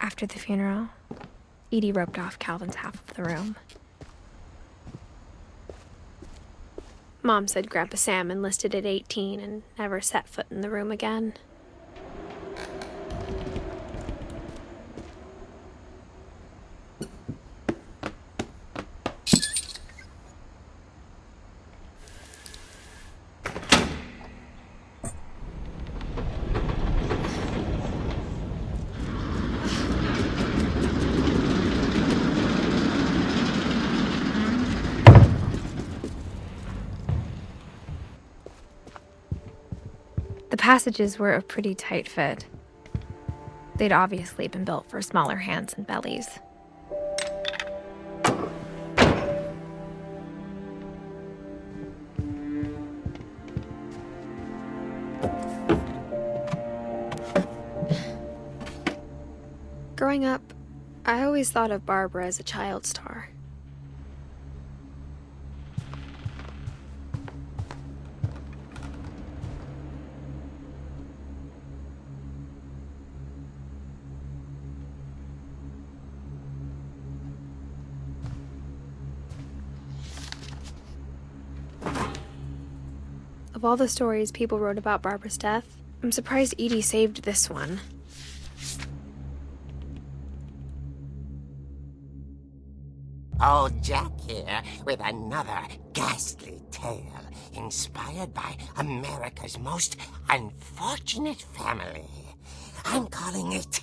After the funeral, Edie roped off Calvin's half of the room. Mom said Grandpa Sam enlisted at 18 and never set foot in the room again. The passages were a pretty tight fit. They'd obviously been built for smaller hands and bellies. Growing up, I always thought of Barbara as a child star. Of all the stories people wrote about Barbara's death, I'm surprised Edie saved this one. Old Jack here with another ghastly tale inspired by America's most unfortunate family. I'm calling it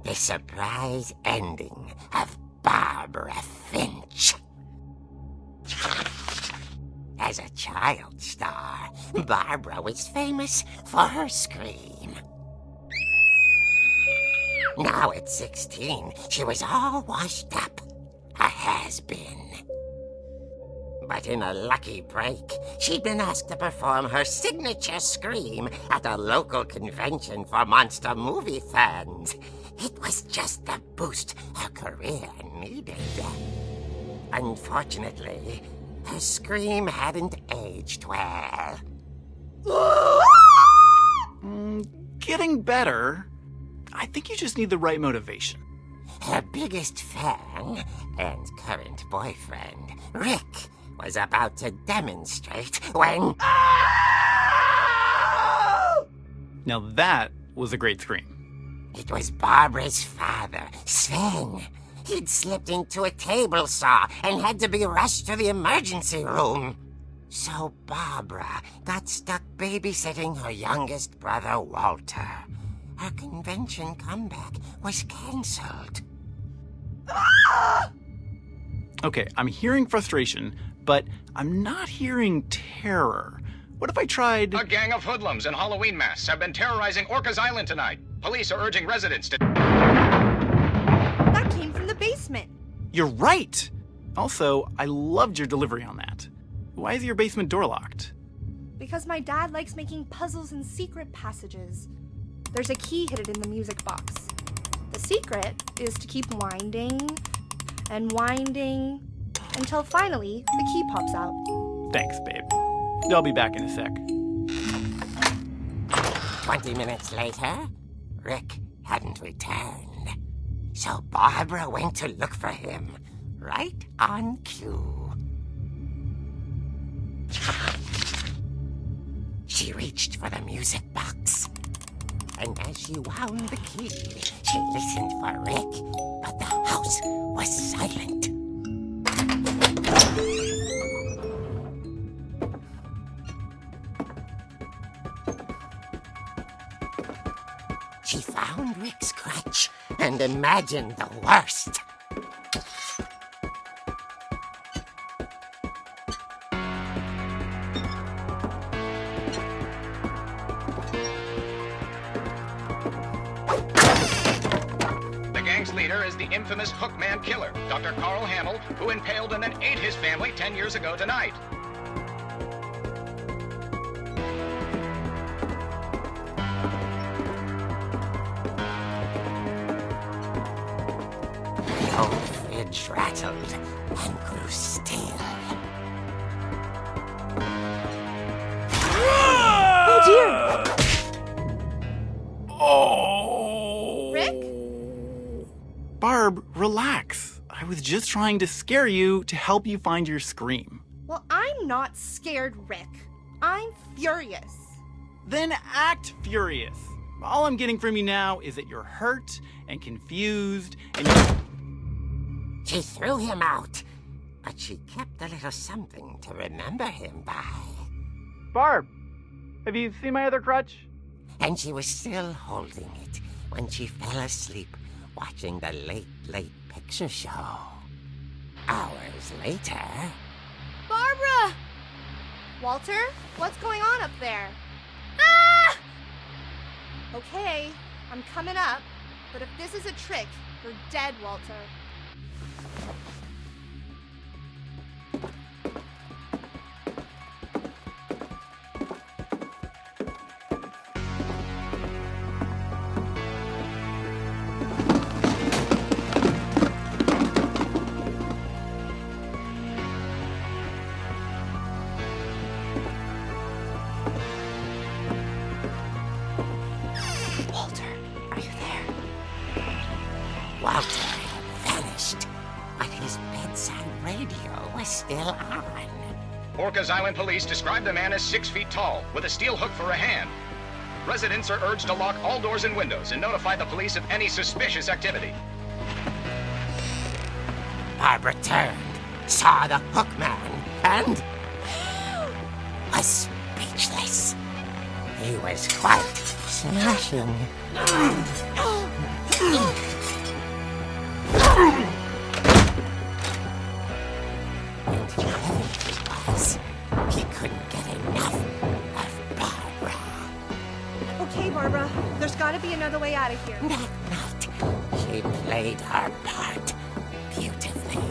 The Surprise Ending of Barbara Finch. As a child star, Barbara was famous for her scream. Now at 16, she was all washed up, a has-been. But in a lucky break, she'd been asked to perform her signature scream at a local convention for monster movie fans. It was just the boost her career needed. Unfortunately, her scream hadn't aged well. Getting better. I think you just need the right motivation. Her biggest fan and current boyfriend, Rick, was about to demonstrate when... Now that was a great scream. It was Barbara's father, Sven. He'd slipped into a table saw and had to be rushed to the emergency room. So Barbara got stuck babysitting her youngest brother, Walter. Her convention comeback was cancelled. Okay, I'm hearing frustration, but I'm not hearing terror. What if I tried... A gang of hoodlums in Halloween masks have been terrorizing Orcas Island tonight. Police are urging residents to... That came from the basement. You're right! Also, I loved your delivery on that. Why is your basement door locked? Because my dad likes making puzzles and secret passages. There's a key hidden in the music box. The secret is to keep winding and winding until finally the key pops out. Thanks, babe. I'll be back in a sec. 20 minutes later, Rick hadn't returned. So Barbara went to look for him, right on cue. She reached for the music box. And as she wound the key, she listened for Rick, but the house was silent. She found Rick's crutch and imagined the worst. The gang's leader is the infamous Hookman killer, Dr. Carl Hamill, who impaled and then ate his family 10 years ago tonight. package rattled and grew still. Oh dear! Oh! Rick? Barb, relax. I was just trying to scare you to help you find your scream. Well, I'm not scared, Rick. I'm furious. Then act furious. All I'm getting from you now is that you're hurt and confused and She threw him out, but she kept a little something to remember him by. Barb, have you seen my other crutch? And she was still holding it when she fell asleep watching the late picture show. Hours later... Barbara! Walter, what's going on up there? Ah! Okay, I'm coming up, but if this is a trick, you're dead, Walter. Walter had vanished, but his bedside radio was still on. Orcas Island police describe the man as 6 feet tall, with a steel hook for a hand. Residents are urged to lock all doors and windows and notify the police of any suspicious activity. Barbara turned, saw the hook man, and was speechless. He was quite smashing. And whoever he was, he couldn't get enough of Barbara. Okay, Barbara, there's gotta be another way out of here. That night, she played her part beautifully.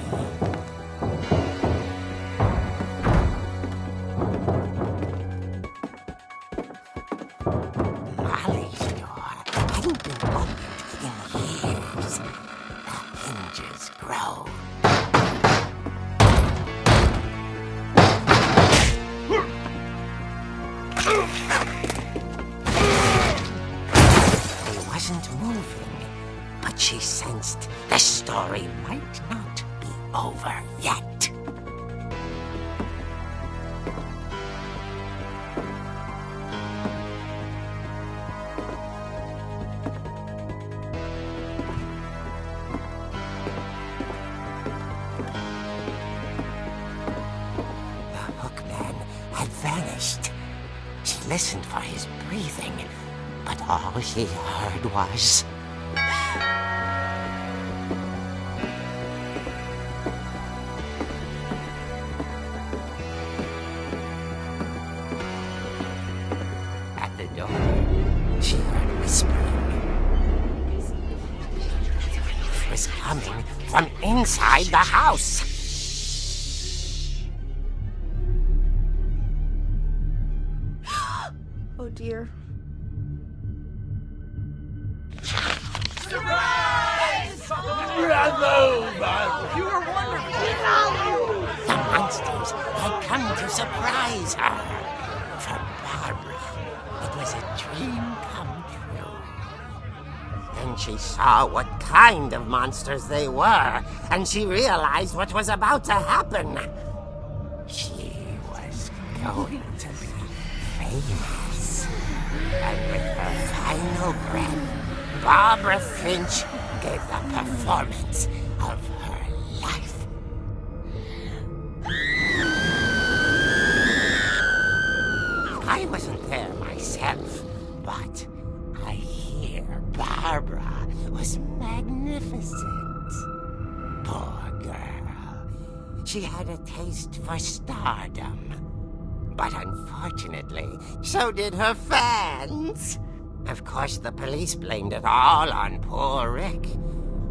Molly's door hadn't been opened in years. The hinges groaned. He wasn't moving, but she sensed the story might not be over yet. The hookman had vanished. She listened for his breathing, but all she heard was... At the door, she heard whispering. It was coming from inside the house. Oh dear. The monsters had come to surprise her. For Barbara, it was a dream come true. Then she saw what kind of monsters they were, and she realized what was about to happen. She was going to be famous. And with her final breath, Barbara Finch gave the performance of her life. I wasn't there myself, but I hear Barbara was magnificent. Poor girl. She had a taste for stardom. But unfortunately, so did her fans. Of course, the police blamed it all on poor Rick,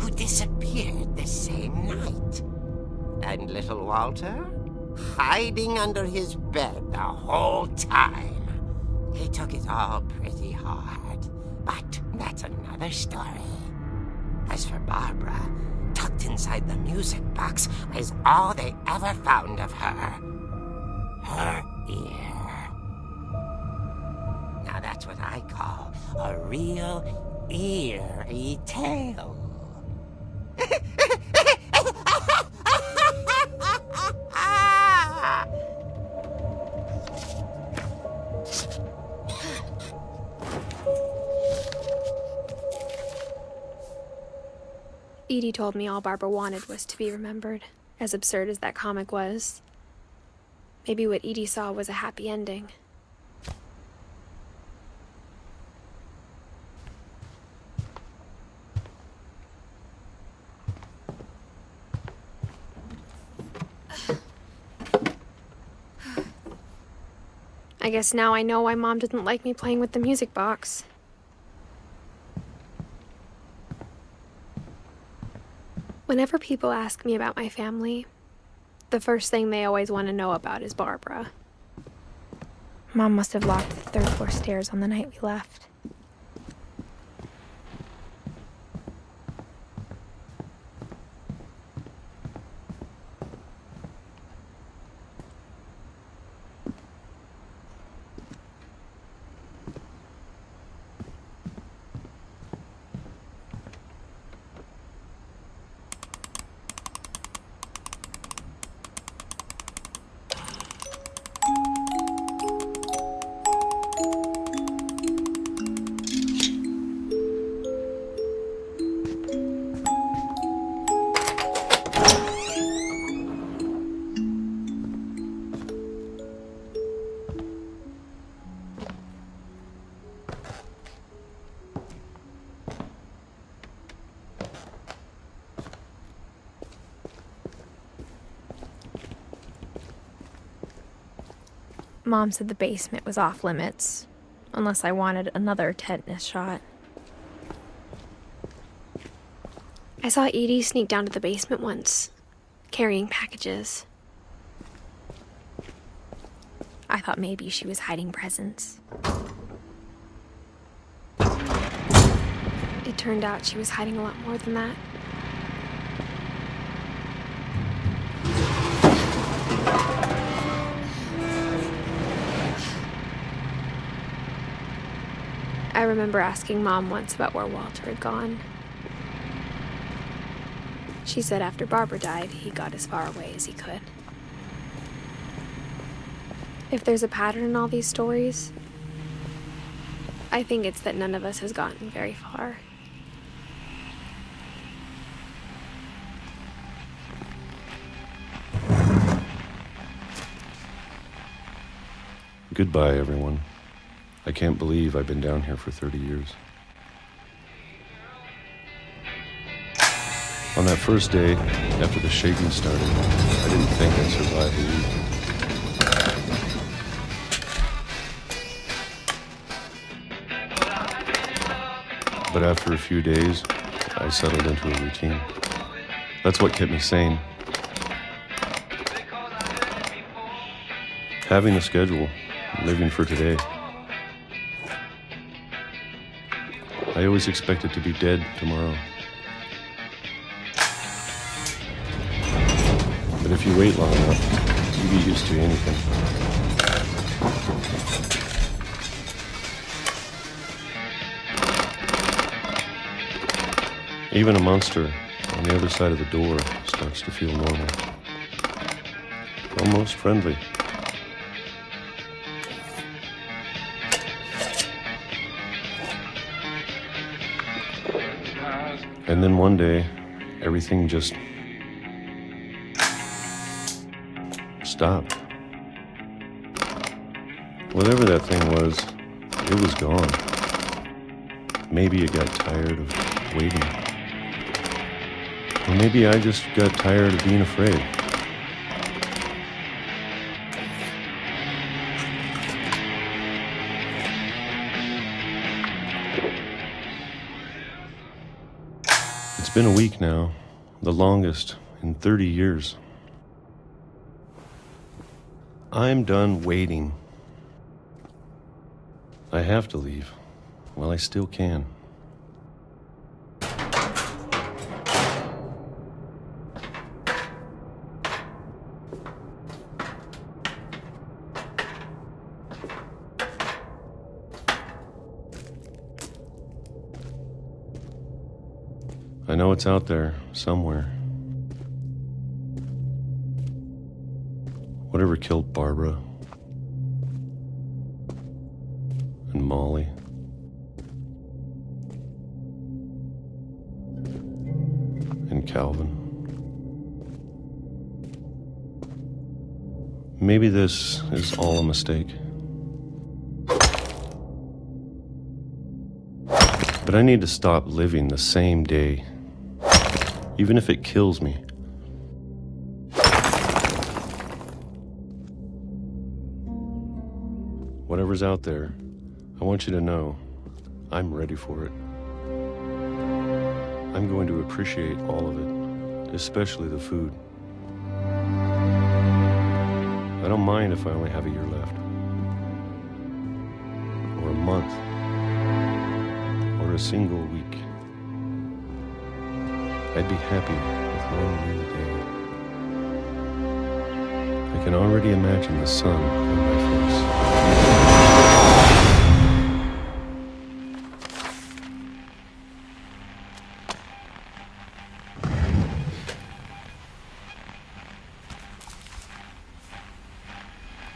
who disappeared the same night. And little Walter? Hiding under his bed the whole time. He took it all pretty hard, but that's another story. As for Barbara, tucked inside the music box was all they ever found of her. Her ear. Now that's what I call a real eerie tale. Edie told me all Barbara wanted was to be remembered, as absurd as that comic was. Maybe what Edie saw was a happy ending. I guess now I know why Mom didn't like me playing with the music box. Whenever people ask me about my family, the first thing they always want to know about is Barbara. Mom must have locked the third floor stairs on the night we left. Mom said the basement was off limits, unless I wanted another tetanus shot. I saw Edie sneak down to the basement once, carrying packages. I thought maybe she was hiding presents. It turned out she was hiding a lot more than that. I remember asking Mom once about where Walter had gone. She said after Barbara died, he got as far away as he could. If there's a pattern in all these stories, I think it's that none of us has gotten very far. Goodbye, everyone. I can't believe I've been down here for 30 years. On that first day, after the shaking started, I didn't think I'd survive a week. But after a few days, I settled into a routine. That's what kept me sane. Having a schedule, living for today. I always expected to be dead tomorrow. But if you wait long enough, you get used to anything. Even a monster on the other side of the door starts to feel normal. Almost friendly. And then one day, everything just stopped. Whatever that thing was, it was gone. Maybe it got tired of waiting. Or maybe I just got tired of being afraid. It's been a week now, the longest in 30 years. I'm done waiting. I have to leave while I still can. know it's out there, somewhere. Whatever killed Barbara and Molly and Calvin. Maybe this is all a mistake. But I need to stop living the same day, even if it kills me. Whatever's out there, I want you to know I'm ready for it. I'm going to appreciate all of it, especially the food. I don't mind if I only have a year left, or a month, or a single week. I'd be happy with one new day. I can already imagine the sun on my face.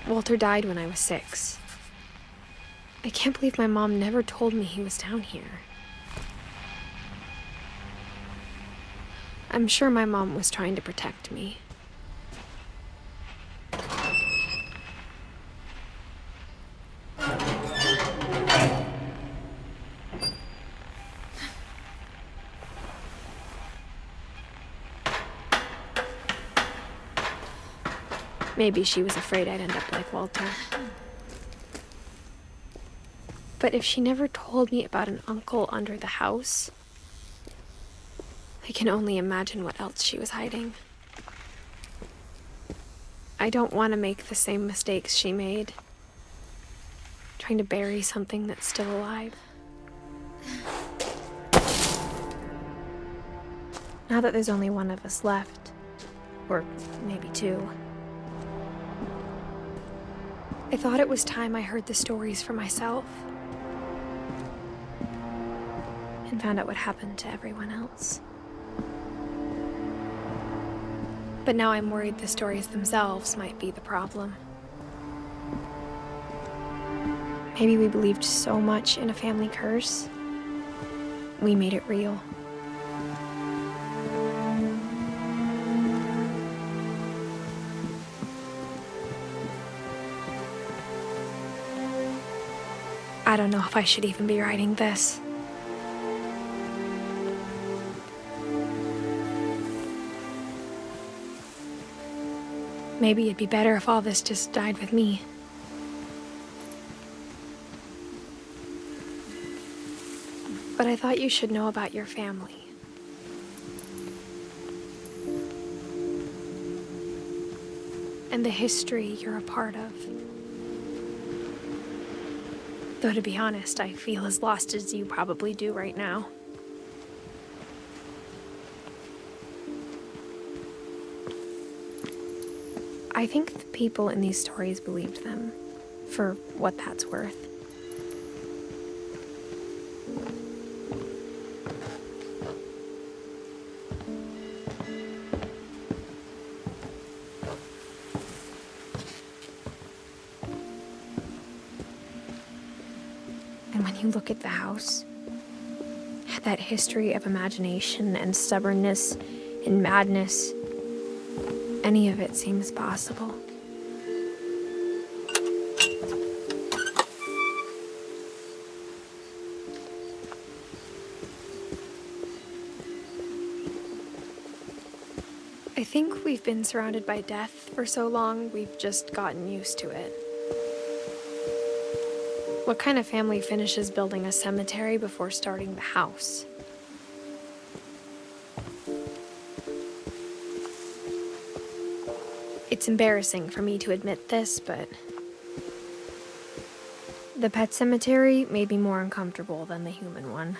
Walter died when I was 6. I can't believe my mom never told me he was down here. I'm sure my mom was trying to protect me. Maybe she was afraid I'd end up like Walter. But if she never told me about an uncle under the house, I can only imagine what else she was hiding. I don't want to make the same mistakes she made, trying to bury something that's still alive. Now that there's only one of us left, or maybe 2, I thought it was time I heard the stories for myself and found out what happened to everyone else. But now I'm worried the stories themselves might be the problem. Maybe we believed so much in a family curse, we made it real. I don't know if I should even be writing this. Maybe it'd be better if all this just died with me. But I thought you should know about your family. And the history you're a part of. Though to be honest, I feel as lost as you probably do right now. I think the people in these stories believed them, for what that's worth. And when you look at the house, that history of imagination and stubbornness and madness, any of it seems possible. I think we've been surrounded by death for so long, we've just gotten used to it. What kind of family finishes building a cemetery before starting the house? It's embarrassing for me to admit this, but the pet cemetery made me more uncomfortable than the human one.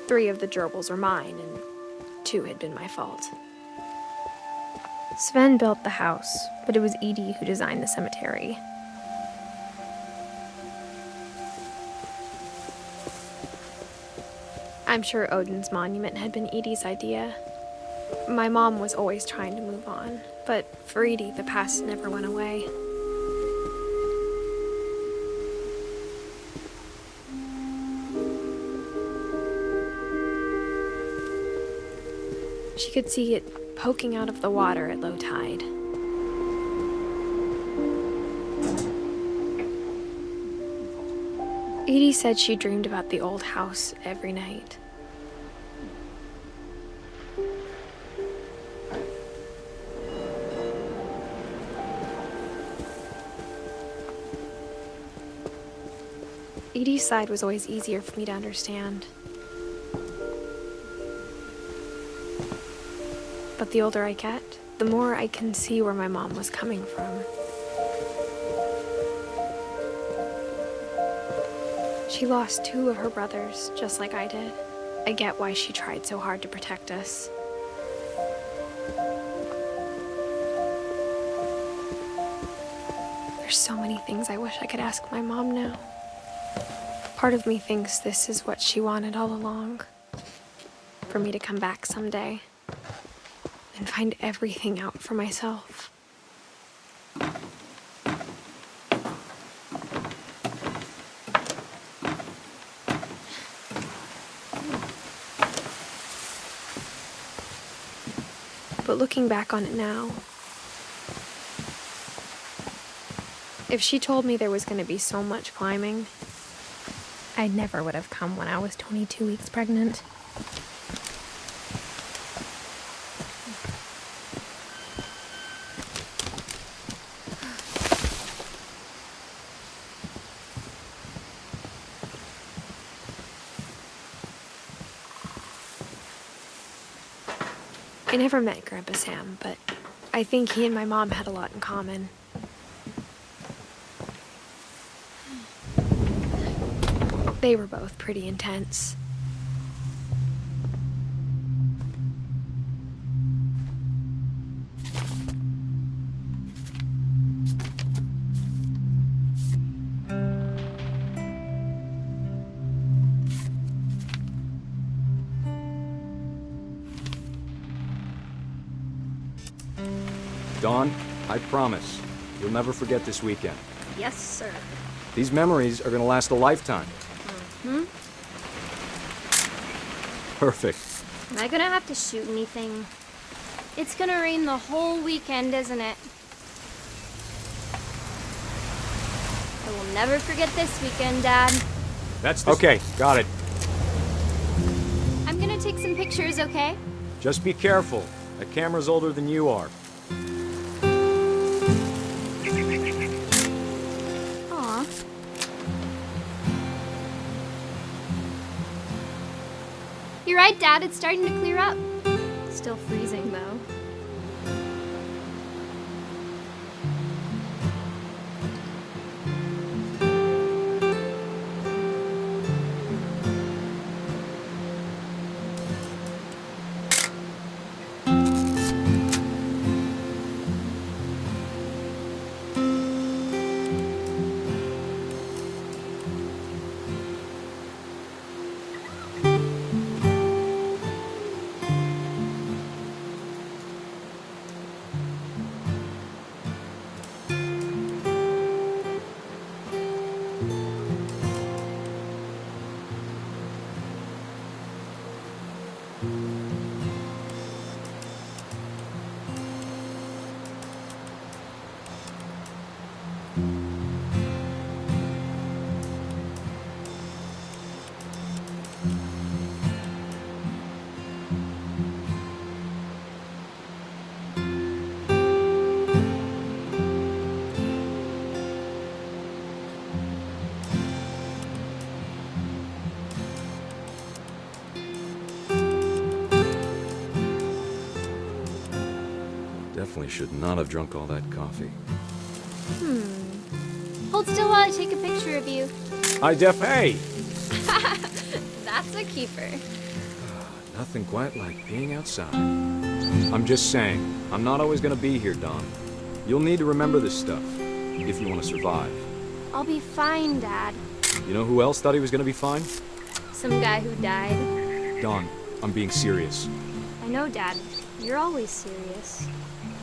3 of the gerbils were mine, and 2 had been my fault. Sven built the house, but it was Edie who designed the cemetery. I'm sure Odin's monument had been Edie's idea. My mom was always trying to move on, but for Edie, the past never went away. She could see it poking out of the water at low tide. Edie said she dreamed about the old house every night. Edie's side was always easier for me to understand. But the older I get, the more I can see where my mom was coming from. She lost 2 of her brothers, just like I did. I get why she tried so hard to protect us. There's so many things I wish I could ask my mom now. Part of me thinks this is what she wanted all along. For me to come back someday and find everything out for myself. But looking back on it now, if she told me there was going to be so much climbing, I never would have come when I was 22 weeks pregnant. I never met Grandpa Sam, but I think he and my mom had a lot in common. They were both pretty intense. Dawn, I promise, you'll never forget this weekend. Yes, sir. These memories are gonna last a lifetime. Perfect. Am I gonna have to shoot anything? It's gonna rain the whole weekend, isn't it? I will never forget this weekend, Dad. Okay, got it. I'm gonna take some pictures, okay? Just be careful. That camera's older than you are. Aw. You're right, Dad. It's starting to clear up. Still freezing, though. Definitely should not have drunk all that coffee. Hold still while I take a picture of you. Hey! That's a keeper. Nothing quite like being outside. I'm just saying, I'm not always gonna be here, Dawn. You'll need to remember this stuff, if you want to survive. I'll be fine, Dad. You know who else thought he was gonna be fine? Some guy who died. Dawn, I'm being serious. I know, Dad. You're always serious.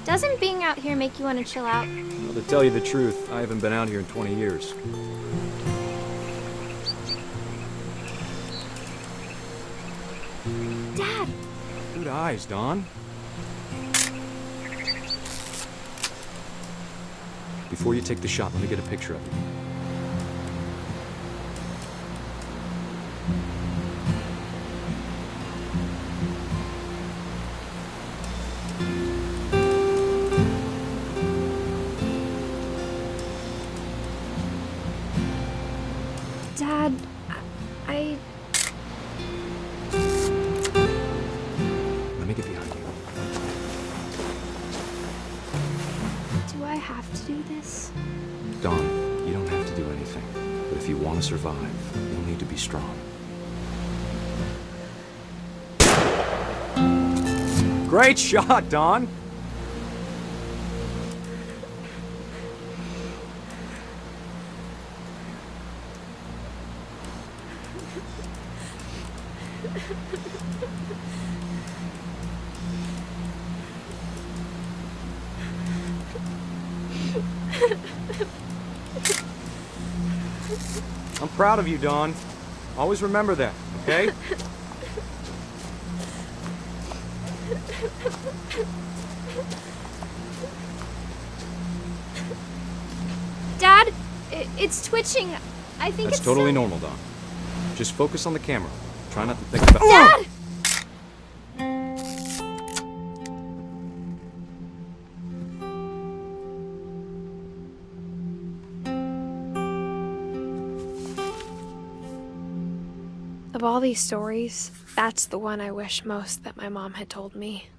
Doesn't being out here make you want to chill out? Well, to tell you the truth, I haven't been out here in 20 years. Dad! Good eyes, Dawn. Before you take the shot, let me get a picture of you. Dad, I... Let me get behind you. Do I have to do this? Dawn, you don't have to do anything. But if you want to survive, you'll need to be strong. Great shot, Dawn! I'm proud of you, Dawn. Always remember that, okay? Dad, it's twitching. I think That's it's totally still... normal, Dawn. Just focus on the camera. Try not to think about... Dad! Of all these stories, that's the one I wish most that my mom had told me.